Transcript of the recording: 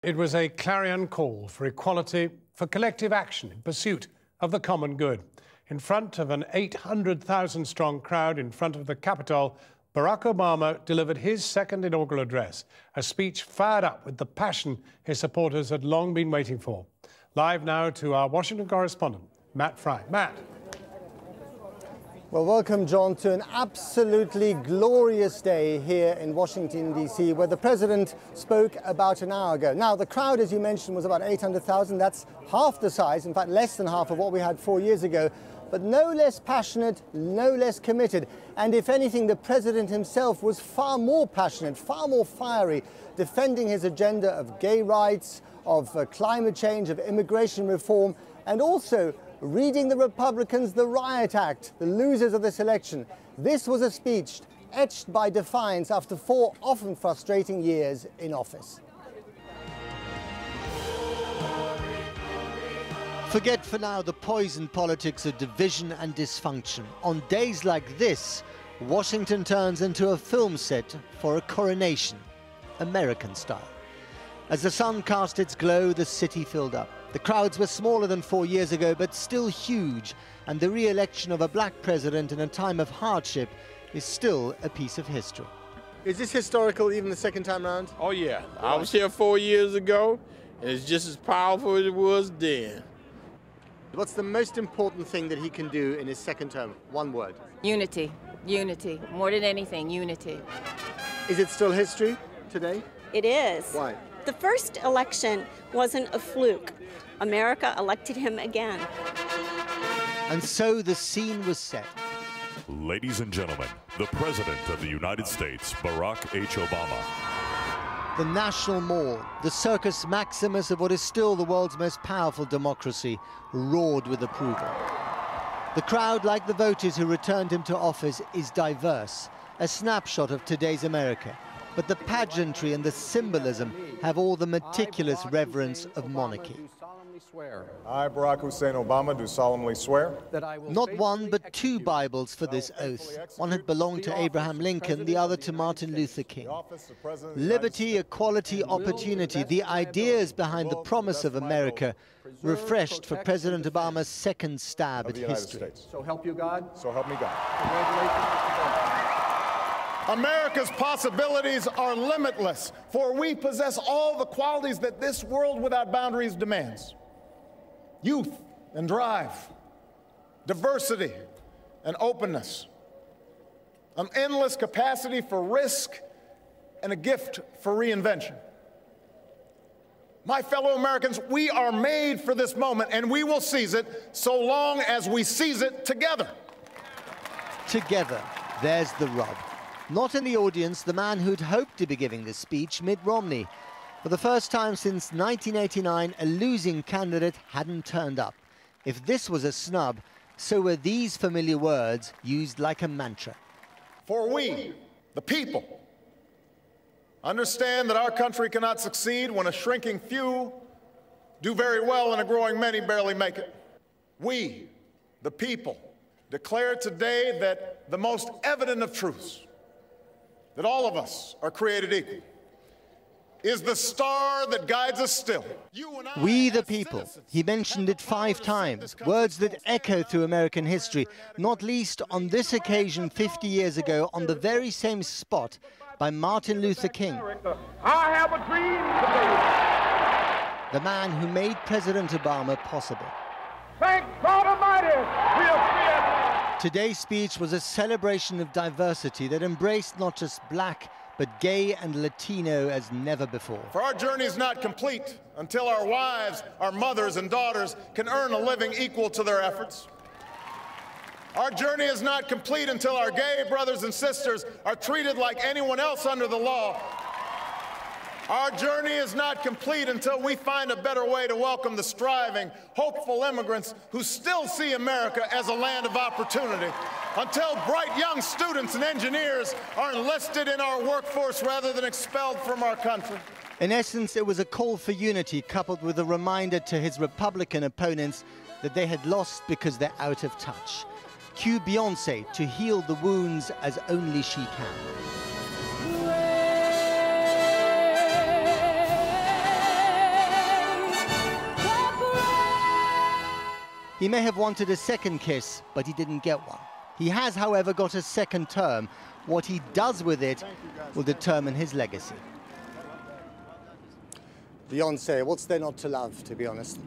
It was a clarion call for equality, for collective action in pursuit of the common good. In front of an 800,000-strong crowd in front of the Capitol, Barack Obama delivered his second inaugural address, a speech fired up with the passion his supporters had long been waiting for. Live now to our Washington correspondent, Matt Frei. Matt. Well, welcome, John, to an absolutely glorious day here in Washington, D.C., where the president spoke about an hour ago. Now, the crowd, as you mentioned, was about 800,000. That's half the size, in fact, less than half of what we had 4 years ago, but no less passionate, no less committed. And if anything, the president himself was far more passionate, far more fiery, defending his agenda of gay rights, of climate change, of immigration reform, and also reading the Republicans the riot act, the losers of this election. This was a speech etched by defiance after 4 often frustrating years in office. Forget for now the poison politics of division and dysfunction. On days like this, Washington turns into a film set for a coronation, American style. As the sun cast its glow, the city filled up. The crowds were smaller than 4 years ago, but still huge, and the re-election of a black president in a time of hardship is still a piece of history. Is this historical even the second time round? Oh yeah, I was here 4 years ago, and it's just as powerful as it was then. What's the most important thing that he can do in his second term? One word. Unity. Unity. More than anything, unity. Is it still history today? It is. Why? The first election wasn't a fluke. America elected him again. And so the scene was set. Ladies and gentlemen, the President of the United States, Barack H. Obama. The National Mall, the Circus Maximus of what is still the world's most powerful democracy, roared with approval. The crowd, like the voters who returned him to office, is diverse, a snapshot of today's America. But the pageantry and the symbolism have all the meticulous reverence of monarchy. I, Barack Hussein Obama, do solemnly swear that I will not one, but 2 Bibles for this oath. One had belonged to Abraham Lincoln, the other to Martin Luther King. Liberty, equality, opportunity, the ideas behind the promise of America, refreshed for President Obama's second stab at history. So help you God. So help me God. Congratulations, Mr. President. America's possibilities are limitless, for we possess all the qualities that this world without boundaries demands. Youth and drive, diversity and openness, an endless capacity for risk, and a gift for reinvention. My fellow Americans, we are made for this moment, and we will seize it so long as we seize it together. Together, there's the rub. Not in the audience, the man who'd hoped to be giving this speech, Mitt Romney. For the first time since 1989, a losing candidate hadn't turned up. If this was a snub, so were these familiar words used like a mantra. For we, the people, understand that our country cannot succeed when a shrinking few do very well and a growing many barely make it. We, the people, declare today that the most evident of truths, that all of us are created equal, is the star that guides us still. We the people. He mentioned it 5 times, words that echo through American history, not least on this occasion 50 years ago on the very same spot by Martin Luther King. I have a dream today. The man who made President Obama possible. Thank God Almighty, we are free. Today's speech was a celebration of diversity that embraced not just black, but gay and Latino as never before. For our journey is not complete until our wives, our mothers and daughters can earn a living equal to their efforts. Our journey is not complete until our gay brothers and sisters are treated like anyone else under the law. Our journey is not complete until we find a better way to welcome the striving, hopeful immigrants who still see America as a land of opportunity, until bright young students and engineers are enlisted in our workforce rather than expelled from our country. In essence, it was a call for unity coupled with a reminder to his Republican opponents that they had lost because they're out of touch. Cue Beyoncé to heal the wounds as only she can. He may have wanted a second kiss, but he didn't get one. He has, however, got a second term. What he does with it will determine his legacy. Beyonce, what's there not to love, to be honest?